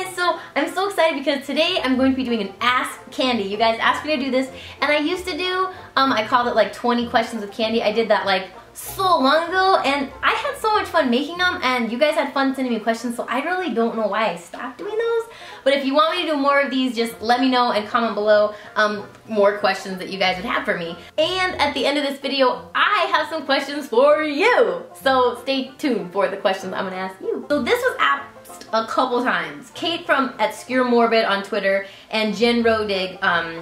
guys, so I'm so excited because today I'm going to be doing an Ask Candy. You guys asked me to do this, and I used to do, I called it like 20 questions with Candy. I did that like so long ago, and I had so much fun making them, and you guys had fun sending me questions, so I really don't know why I stopped doing those. But if you want me to do more of these, just let me know and comment below more questions that you guys would have for me. And at the end of this video, I have some questions for you. So stay tuned for the questions I'm gonna ask you. So this was asked a couple times. Kate from @SkewerMorbid on Twitter and Jen Rodig,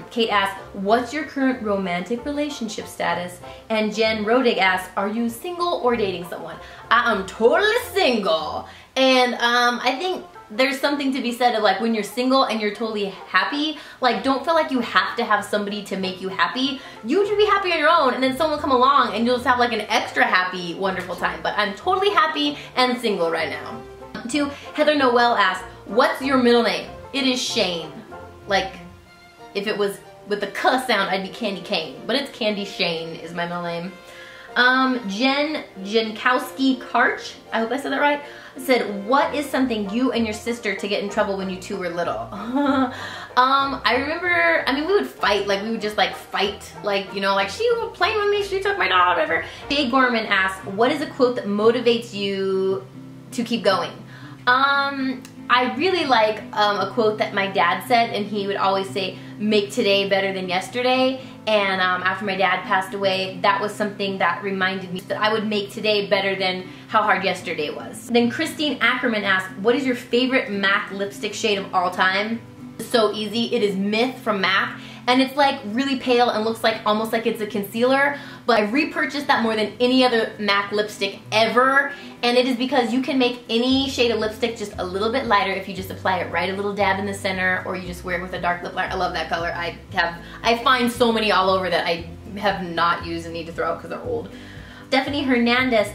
Kate asked, what's your current romantic relationship status? And Jen Rodig asked, are you single or dating someone? I am totally single. And I think there's something to be said of like when you're single and you're totally happy, like don't feel like you have to have somebody to make you happy. You should be happy on your own, and then someone will come along and you'll just have like an extra happy, wonderful time. But I'm totally happy and single right now. To Heather Noel asked, what's your middle name? It is Shane. Like if it was with the K sound, I'd be Candy Cane, but it's Candy Shane is my middle name. Jen Jankowski Karch, I hope I said that right, said, what is something you and your sister to get in trouble when you two were little? I remember, I mean, we would fight, like we would just like fight, like, you know, like she was playing with me, she took my doll, whatever. Jay Gorman asked, what is a quote that motivates you to keep going? I really like a quote that my dad said, and he would always say, make today better than yesterday. And after my dad passed away, that was something that reminded me that I would make today better than how hard yesterday was. Then Christine Ackerman asked, what is your favorite MAC lipstick shade of all time? It's so easy. It is Myth from MAC. And it's like really pale and looks like almost like it's a concealer, but I repurchased that more than any other MAC lipstick ever, and it is because you can make any shade of lipstick just a little bit lighter if you just apply it right a little dab in the center, or you just wear it with a dark lip liner. I love that color. I find so many all over that I have not used and need to throw out because they're old. Stephanie Hernandez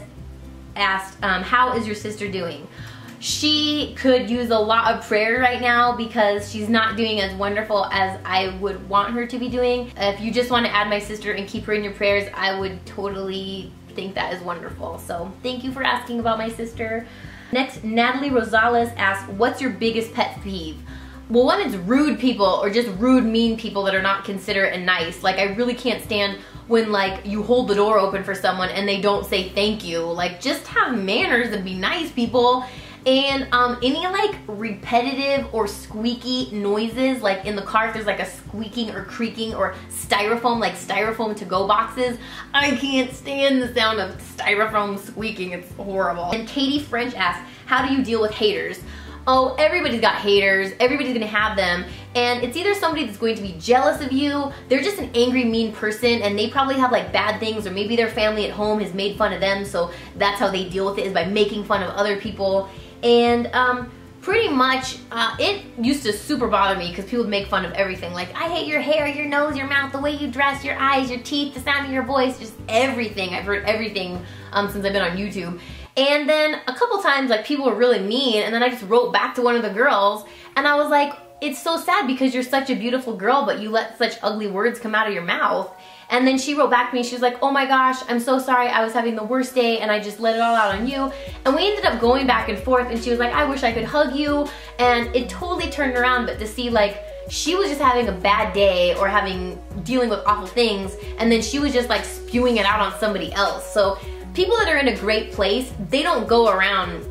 asked, how is your sister doing? She could use a lot of prayer right now because she's not doing as wonderful as I would want her to be doing. If you just want to add my sister and keep her in your prayers, I would totally think that is wonderful. So thank you for asking about my sister. Next, Natalie Rosales asked, what's your biggest pet peeve? Well, one is rude people, or just rude, mean people that are not considerate and nice. Like, I really can't stand when like you hold the door open for someone and they don't say thank you. Like, just have manners and be nice, people. And any like repetitive or squeaky noises, like in the car if there's like a squeaking or creaking, or styrofoam, like styrofoam to-go boxes, I can't stand the sound of styrofoam squeaking. It's horrible. And Katie French asked, how do you deal with haters? Oh, everybody's got haters, everybody's gonna have them, and it's either somebody that's going to be jealous of you, they're just an angry, mean person, and they probably have like bad things, or maybe their family at home has made fun of them, so that's how they deal with it, is by making fun of other people. And pretty much, it used to super bother me because people would make fun of everything. Like, I hate your hair, your nose, your mouth, the way you dress, your eyes, your teeth, the sound of your voice, just everything. I've heard everything since I've been on YouTube. And then a couple times, like, people were really mean, and then I just wrote back to one of the girls, and I was like, it's so sad because you're such a beautiful girl, but you let such ugly words come out of your mouth. And then she wrote back to me, she was like, oh my gosh, I'm so sorry, I was having the worst day and I just let it all out on you. And we ended up going back and forth, and she was like, I wish I could hug you. And it totally turned around, but to see like, she was just having a bad day or dealing with awful things, and then she was just like spewing it out on somebody else. So people that are in a great place, they don't go around,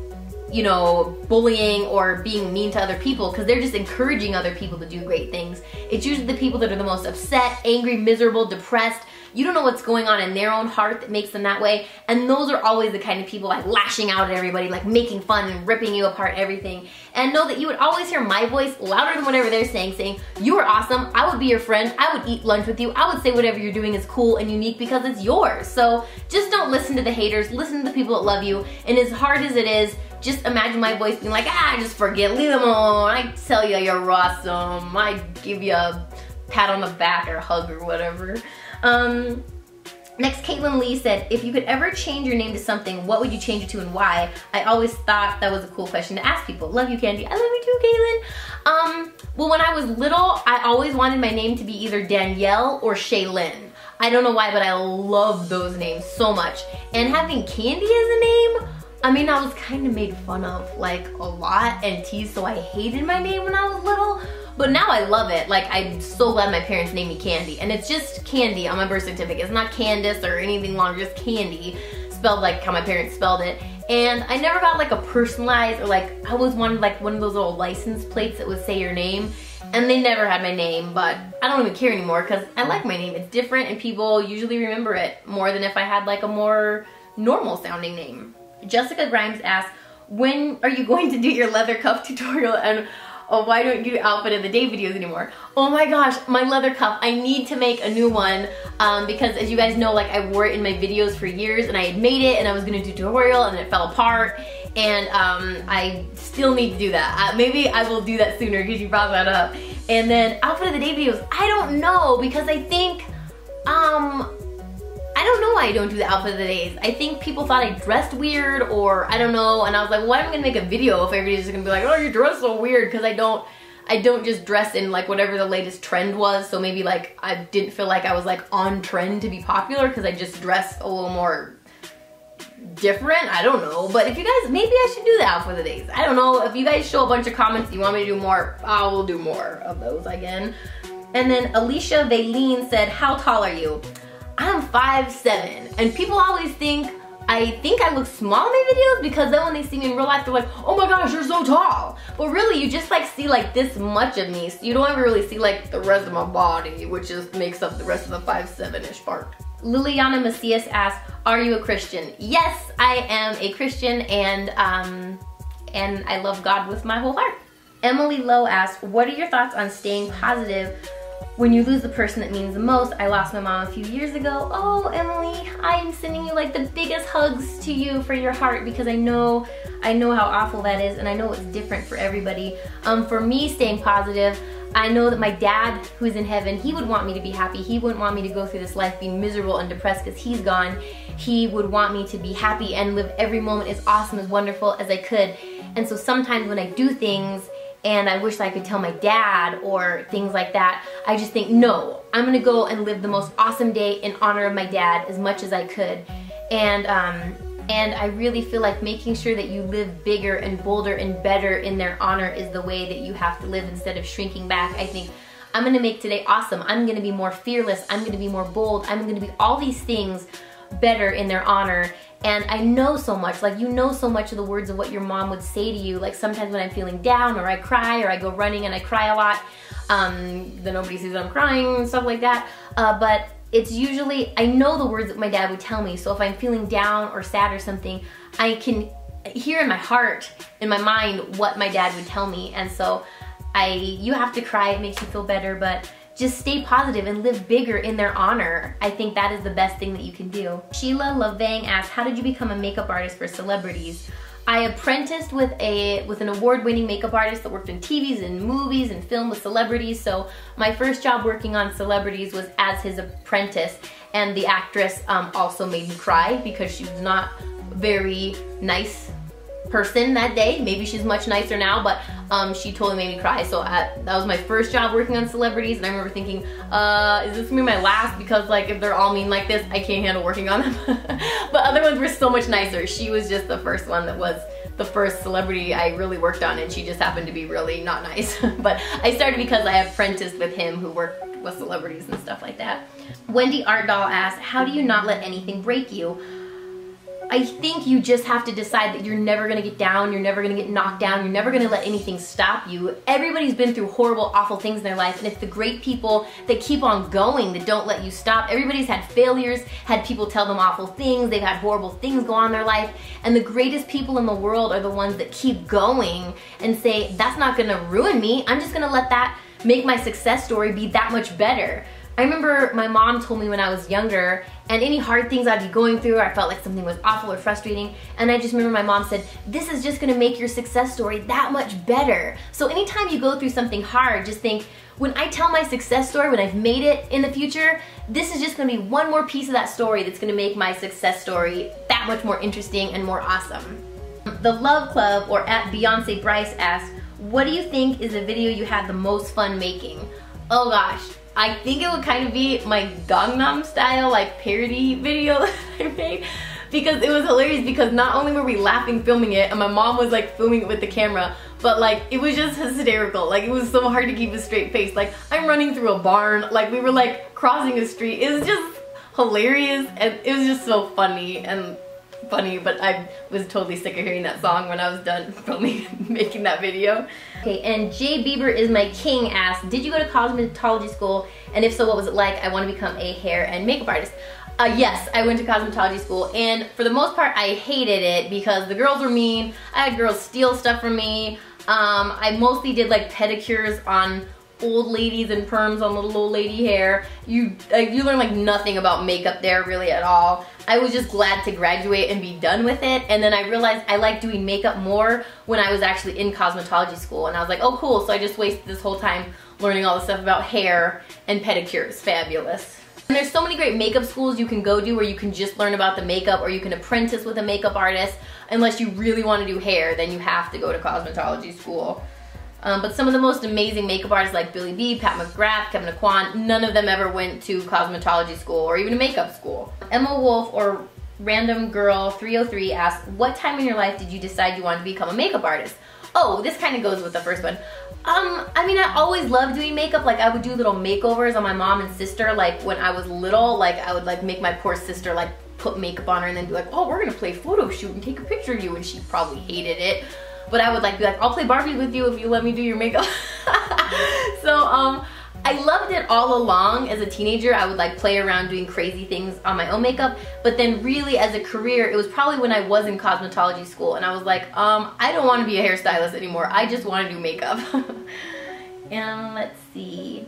you know, bullying or being mean to other people, because they're just encouraging other people to do great things. It's usually the people that are the most upset, angry, miserable, depressed. You don't know what's going on in their own heart that makes them that way, and those are always the kind of people like lashing out at everybody, like making fun and ripping you apart, everything. And know that you would always hear my voice louder than whatever they're saying, you are awesome, I would be your friend, I would eat lunch with you, I would say whatever you're doing is cool and unique because it's yours. So just don't listen to the haters, listen to the people that love you, and as hard as it is, just imagine my voice being like, just forget, leave them alone, I tell you you're awesome, I give you a pat on the back or a hug or whatever. Next, Caitlin Lee said, if you could ever change your name to something, what would you change it to and why? I always thought that was a cool question to ask people. Love you, Candy. I love you too, Caitlin. Well, when I was little, I always wanted my name to be either Danielle or Shaylin. I don't know why, but I love those names so much. And having Candy as a name, I mean, I was kind of made fun of like a lot and teased, so I hated my name when I was little. But now I love it. Like, I'm so glad my parents named me Kandee. And it's just Kandee on my birth certificate. It's not Candace or anything longer, just Kandee, spelled like how my parents spelled it. And I never got like a personalized, or like, I always wanted like one of those little license plates that would say your name. And they never had my name, but I don't even care anymore because I like my name. It's different and people usually remember it more than if I had like a more normal sounding name. Jessica Grimes asks, when are you going to do your leather cuff tutorial, and why don't you do outfit of the day videos anymore? Oh my gosh, my leather cuff. I need to make a new one because as you guys know, like I wore it in my videos for years and I had made it and I was gonna do a tutorial and then it fell apart, and I still need to do that. Maybe I will do that sooner because you brought that up. And then outfit of the day videos, I don't know, because I think, I don't know why I don't do the outfit of the days. I think people thought I dressed weird, or I don't know, and I was like, why am I gonna make a video if everybody's just gonna be like, oh, you dress so weird? Because I don't just dress in like whatever the latest trend was, so maybe like I didn't feel like I was like on trend to be popular because I just dressed a little more different. I don't know, but if you guys, maybe I should do the outfit of the days. I don't know, if you guys show a bunch of comments you want me to do more, I will do more of those again. And then Alicia Valine said, how tall are you? I'm 5'7", and people always think I look small in my videos because then when they see me in real life, they're like, oh my gosh, you're so tall. But really, you just like see like this much of me, so you don't ever really see like the rest of my body, which just makes up the rest of the 5'7"-ish part. Liliana Macias asks, are you a Christian? Yes, I am a Christian, and I love God with my whole heart. Emily Lowe asks, what are your thoughts on staying positive when you lose the person that means the most? I lost my mom a few years ago. Oh, Emily, I am sending you like the biggest hugs to you for your heart, because I know how awful that is, and I know it's different for everybody. For me, staying positive, I know that my dad, who's in heaven, he would want me to be happy. He wouldn't want me to go through this life being miserable and depressed because he's gone. He would want me to be happy and live every moment as awesome, as wonderful as I could. And so sometimes when I do things and I wish I could tell my dad or things like that, I just think, no, I'm gonna go and live the most awesome day in honor of my dad as much as I could. And I really feel like making sure that you live bigger and bolder and better in their honor is the way that you have to live instead of shrinking back. I think I'm gonna make today awesome. I'm gonna be more fearless. I'm gonna be more bold. I'm gonna be all these things better in their honor. And I know so much, like you know so much of the words of what your mom would say to you. Like sometimes when I'm feeling down, or I cry, or I go running and I cry a lot, then nobody sees that I'm crying and stuff like that. But it's usually, I know the words that my dad would tell me. So if I'm feeling down or sad or something, I can hear in my heart, in my mind, what my dad would tell me. And so you have to cry, it makes you feel better, but just stay positive and live bigger in their honor. I think that is the best thing that you can do. Sheila Lavang asks, how did you become a makeup artist for celebrities? I apprenticed with an award-winning makeup artist that worked in TVs and movies and film with celebrities. So my first job working on celebrities was as his apprentice, and the actress also made me cry because she was not very nice person that day. Maybe she's much nicer now, but she totally made me cry. So that was my first job working on celebrities, and I remember thinking, is this gonna be my last? Because like if they're all mean like this, I can't handle working on them. But other ones were so much nicer. She was just the first one that was the first celebrity I really worked on, and she just happened to be really not nice. But I started because I apprenticed with him who worked with celebrities and stuff like that. Wendy Artdahl asks, how do you not let anything break you? I think you just have to decide that you're never gonna get down, you're never gonna get knocked down, you're never gonna let anything stop you. Everybody's been through horrible, awful things in their life, and it's the great people that keep on going that don't let you stop. Everybody's had failures, had people tell them awful things, they've had horrible things go on in their life, and the greatest people in the world are the ones that keep going and say, that's not gonna ruin me, I'm just gonna let that make my success story be that much better. I remember my mom told me when I was younger, and any hard things I'd be going through, or I felt like something was awful or frustrating, and I just remember my mom said, this is just gonna make your success story that much better. So anytime you go through something hard, just think, when I tell my success story, when I've made it in the future, this is just gonna be one more piece of that story that's gonna make my success story that much more interesting and more awesome. The Love Club, or at Beyonce Bryce, asks, what do you think is a video you had the most fun making? Oh gosh. I think it would kind of be my Gangnam Style like parody video that I made, because it was hilarious because not only were we laughing filming it and my mom was like filming it with the camera, but like it was just hysterical. Like it was so hard to keep a straight face. Like I'm running through a barn, like we were like crossing a street. It was just hilarious and it was just so funny, but I was totally sick of hearing that song when I was done filming making that video. Okay, and Jay Bieber is my king asked, did you go to cosmetology school? And if so, what was it like? I want to become a hair and makeup artist. Yes, I went to cosmetology school, and for the most part I hated it because the girls were mean. I had girls steal stuff from me. I mostly did like pedicures on old ladies and perms on little old lady hair. You learn like nothing about makeup there really at all. I was just glad to graduate and be done with it, and then I realized I liked doing makeup more when I was actually in cosmetology school, and I was like, oh cool, so I just wasted this whole time learning all the stuff about hair and pedicures. Fabulous. And there's so many great makeup schools you can go to where you can just learn about the makeup, or you can apprentice with a makeup artist. Unless you really want to do hair, then you have to go to cosmetology school. But some of the most amazing makeup artists like Billy B, Pat McGrath, Kevin Aquan, none of them ever went to cosmetology school or even a makeup school. Emma Wolf or Random Girl 303 asked, what time in your life did you decide you wanted to become a makeup artist? Oh, this kind of goes with the first one. I mean, I always loved doing makeup. Like I would do little makeovers on my mom and sister. Like when I was little, like I would like make my poor sister like put makeup on her and then be like, oh, we're gonna play photo shoot and take a picture of you, and she probably hated it. But I would like be like, I'll play Barbie with you if you let me do your makeup. So I loved it all along. As a teenager, I would like play around doing crazy things on my own makeup. But then really as a career, it was probably when I was in cosmetology school and I was like, I don't want to be a hairstylist anymore. I just want to do makeup. And let's see.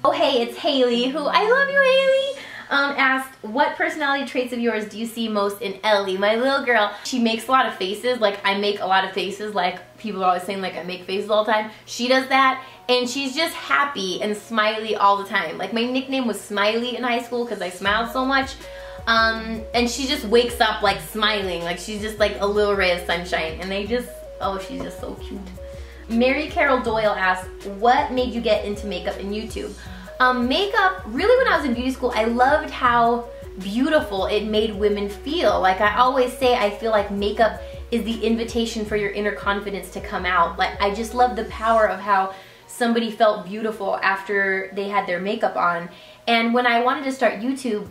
Oh hey, it's Haley, who, I love you Haley. Asked, what personality traits of yours do you see most in Ellie, my little girl? She makes a lot of faces, like I make a lot of faces, like people are always saying like I make faces all the time. She does that, and she's just happy and smiley all the time. Like my nickname was Smiley in high school because I smiled so much. And she just wakes up like smiling, like she's just like a little ray of sunshine, and they just, oh, she's just so cute. Mary Carol Doyle asked, what made you get into makeup and YouTube? Makeup, really when I was in beauty school, I loved how beautiful it made women feel. Like I always say, I feel like makeup is the invitation for your inner confidence to come out. Like I just love the power of how somebody felt beautiful after they had their makeup on. And when I wanted to start YouTube,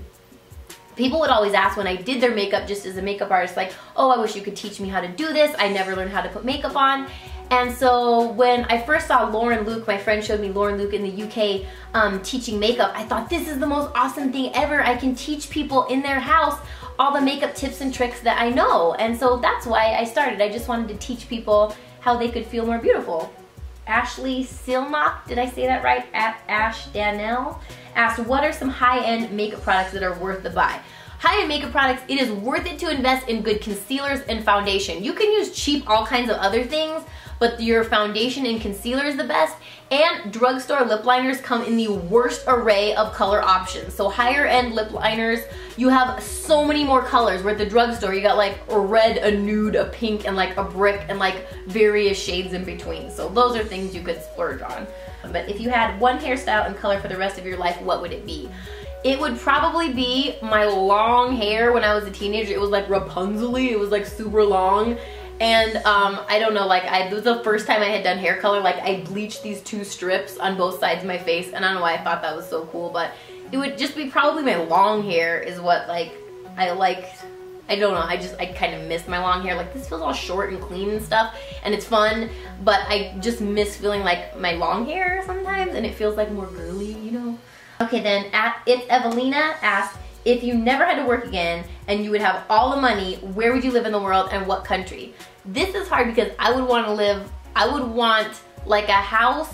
people would always ask when I did their makeup just as a makeup artist, like, oh, I wish you could teach me how to do this. I never learned how to put makeup on. And so when I first saw Lauren Luke, my friend showed me Lauren Luke in the UK teaching makeup, I thought this is the most awesome thing ever. I can teach people in their house all the makeup tips and tricks that I know. And so that's why I started. I just wanted to teach people how they could feel more beautiful. Ashley Silnock, did I say that right? At Ash Danelle asked, what are some high-end makeup products that are worth the buy? High-end makeup products, it is worth it to invest in good concealers and foundation. You can use cheap all kinds of other things, but your foundation and concealer is the best. And drugstore lip liners come in the worst array of color options. So higher end lip liners, you have so many more colors. Where at the drugstore, you got like a red, a nude, a pink, and like a brick, and like various shades in between. So those are things you could splurge on. But if you had one hairstyle and color for the rest of your life, what would it be? It would probably be my long hair when I was a teenager. It was like Rapunzel-y, it was like super long. And I don't know, like it was the first time I had done hair color. Like I bleached these two strips on both sides of my face, and I don't know why I thought that was so cool, but it would just be probably my long hair is what like I liked. I don't know, I kind of miss my long hair. Like this feels all short and clean and stuff, and it's fun, but I just miss feeling like my long hair sometimes, and it feels like more girly, you know? Okay, then it's Evelina asked, if you never had to work again and you would have all the money, where would you live in the world and what country? This is hard because I would want like a house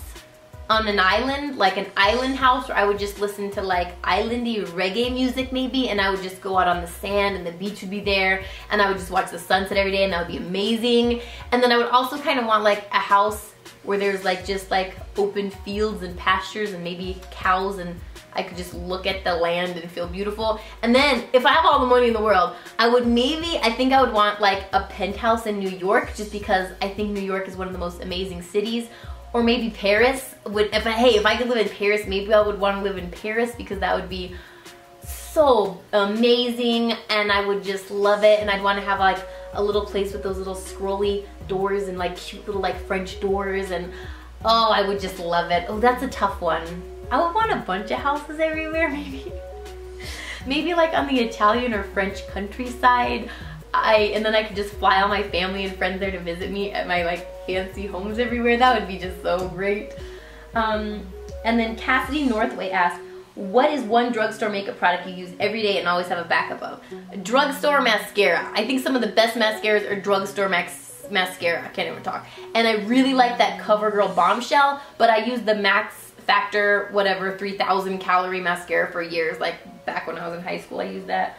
on an island, like an island house where I would just listen to like islandy reggae music maybe, and I would just go out on the sand and the beach would be there, and I would just watch the sunset every day, and that would be amazing. And then I would also kind of want like a house where there's like just like open fields and pastures and maybe cows, and I could just look at the land and feel beautiful. And then if I have all the money in the world, I think I would want like a penthouse in New York, just because I think New York is one of the most amazing cities. Or maybe Paris. If I could live in Paris, maybe I would want to live in Paris, because that would be so amazing, and I would just love it, and I'd want to have like a little place with those little scrolly doors and like cute little like French doors, and oh, I would just love it. Oh, that's a tough one. I would want a bunch of houses everywhere, maybe. Maybe like on the Italian or French countryside. And then I could just fly all my family and friends there to visit me at my like fancy homes everywhere. That would be just so great. And then Cassidy Northway asked, what is one drugstore makeup product you use every day and always have a backup of? Drugstore mascara. I think some of the best mascaras are drugstore mascara. I can't even talk. And I really like that CoverGirl Bombshell, but I use the Max Factor, whatever, 3,000 calorie mascara for years. Like back when I was in high school, I used that.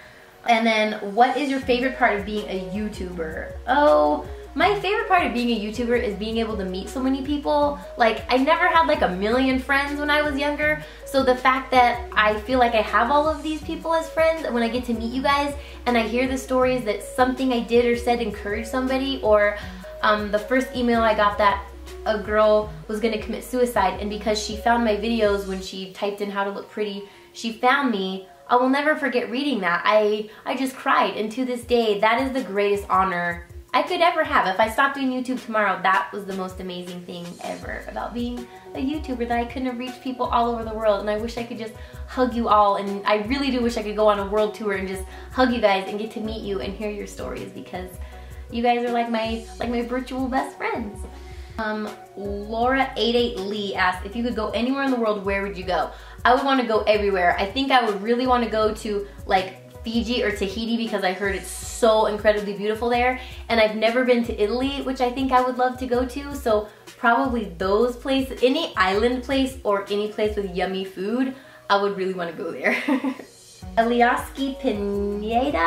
And then, what is your favorite part of being a YouTuber? Oh, my favorite part of being a YouTuber is being able to meet so many people. Like, I never had like a million friends when I was younger, so the fact that I feel like I have all of these people as friends, when I get to meet you guys and I hear the stories that something I did or said encouraged somebody, or the first email I got that a girl was gonna commit suicide, and because she found my videos when she typed in how to look pretty, she found me. I will never forget reading that. I just cried, and to this day, that is the greatest honor I could ever have. If I stopped doing YouTube tomorrow, that was the most amazing thing ever about being a YouTuber, that I couldn't have reached people all over the world, and I wish I could just hug you all, and I really do wish I could go on a world tour and just hug you guys and get to meet you and hear your stories, because you guys are like my virtual best friends. Laura88 Lee asked, if you could go anywhere in the world, where would you go? I would want to go everywhere. I think I would really want to go to like Fiji or Tahiti, because I heard it's so incredibly beautiful there, and I've never been to Italy, which I think I would love to go to, so probably those places. Any island place or any place with yummy food, I would really want to go there. Eliaski Pineda,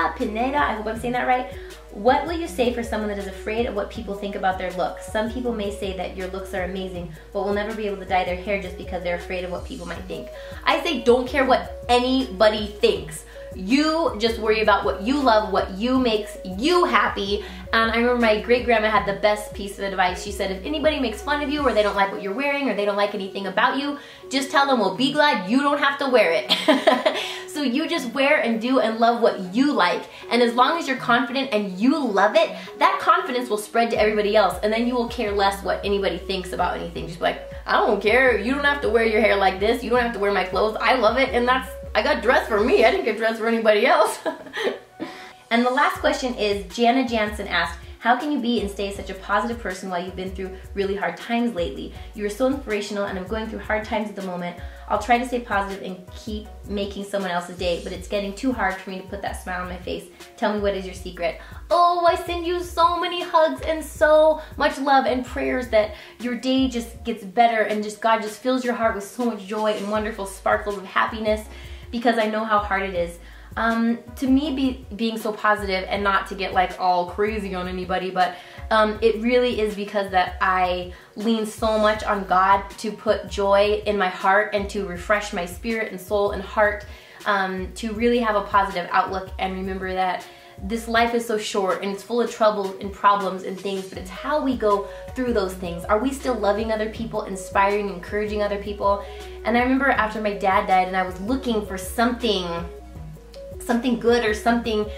I hope I'm saying that right. What will you say for someone that is afraid of what people think about their looks? Some people may say that your looks are amazing, but will never be able to dye their hair just because they're afraid of what people might think. I say don't care what anybody thinks. You just worry about what you love, what you makes you happy. And I remember my great grandma had the best piece of advice. She said, if anybody makes fun of you, or they don't like what you're wearing, or they don't like anything about you, just tell them, well, be glad you don't have to wear it. So you just wear and do and love what you like. And as long as you're confident and you love it, that confidence will spread to everybody else, and then you will care less what anybody thinks about anything. Just be like, I don't care. You don't have to wear your hair like this. You don't have to wear my clothes. I love it, and I got dressed for me. I didn't get dressed for anybody else. And the last question is, Jana Jansen asked, how can you be and stay such a positive person while you've been through really hard times lately? You are so inspirational, and I'm going through hard times at the moment. I'll try to stay positive and keep making someone else's day, but it's getting too hard for me to put that smile on my face. Tell me, what is your secret? Oh, I send you so many hugs and so much love and prayers that your day just gets better, and just God just fills your heart with so much joy and wonderful sparkles of happiness, because I know how hard it is. To me, being so positive, and not to get like all crazy on anybody, but it really is because that I lean so much on God to put joy in my heart and to refresh my spirit and soul and heart, to really have a positive outlook and remember that this life is so short and it's full of trouble and problems and things, but it's how we go through those things. Are we still loving other people, inspiring, encouraging other people? And I remember after my dad died and I was looking for something good or something,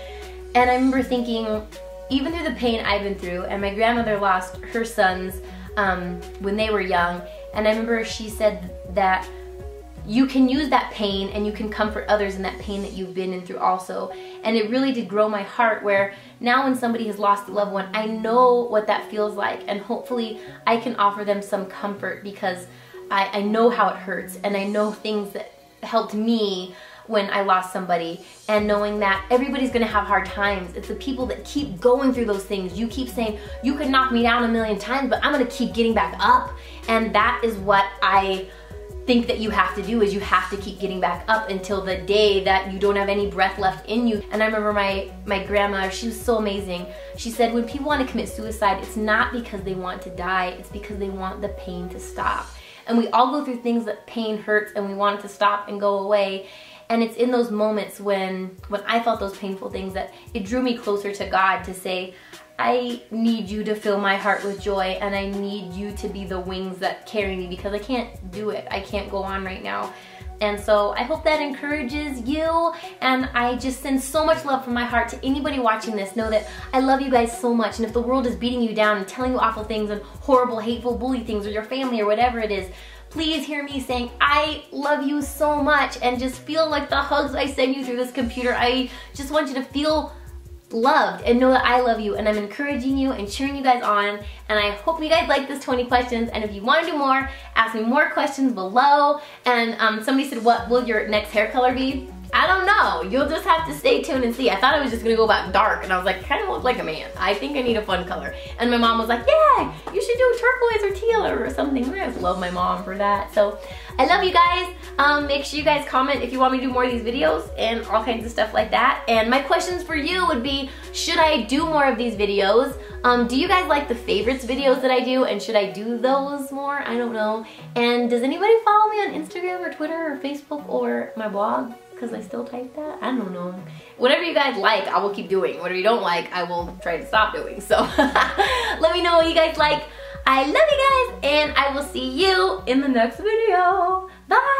and I remember thinking, even through the pain I've been through, and my grandmother lost her sons when they were young, and I remember she said that you can use that pain and you can comfort others in that pain that you've been in through also. And it really did grow my heart, where now when somebody has lost a loved one, I know what that feels like, and hopefully I can offer them some comfort, because I know how it hurts, and I know things that helped me when I lost somebody, and knowing that everybody's gonna have hard times. It's the people that keep going through those things. You keep saying, you could knock me down a million times, but I'm gonna keep getting back up. And that is what I think that you have to do, is you have to keep getting back up until the day that you don't have any breath left in you. And I remember my grandma, she was so amazing. She said, when people want to commit suicide, it's not because they want to die, it's because they want the pain to stop. And we all go through things that pain hurts and we want it to stop and go away. And it's in those moments when I felt those painful things that it drew me closer to God, to say, I need you to fill my heart with joy, and I need you to be the wings that carry me, because I can't do it. I can't go on right now. And so I hope that encourages you, and I just send so much love from my heart to anybody watching this. Know that I love you guys so much, and if the world is beating you down and telling you awful things and horrible, hateful, bully things, or your family or whatever it is, please hear me saying I love you so much, and just feel like the hugs I send you through this computer. I just want you to feel loved and know that I love you, and I'm encouraging you and cheering you guys on, and I hope you guys like this 20 questions, and if you want to do more, ask me more questions below. And somebody said, what will your next hair color be? I don't know. You'll just have to stay tuned and see. I thought I was just gonna go about dark, and I was like, kind of look like a man. I think I need a fun color. And my mom was like, yeah, you should do turquoise or teal or something. I just love my mom for that. So I love you guys. Make sure you guys comment if you want me to do more of these videos and all kinds of stuff like that. And my questions for you would be, should I do more of these videos? Do you guys like the favorites videos that I do, and should I do those more? I don't know. And does anybody follow me on Instagram or Twitter or Facebook or my blog? Because I still type that? I don't know. Whatever you guys like, I will keep doing. Whatever you don't like, I will try to stop doing. So let me know what you guys like. I love you guys, and I will see you in the next video. Bye!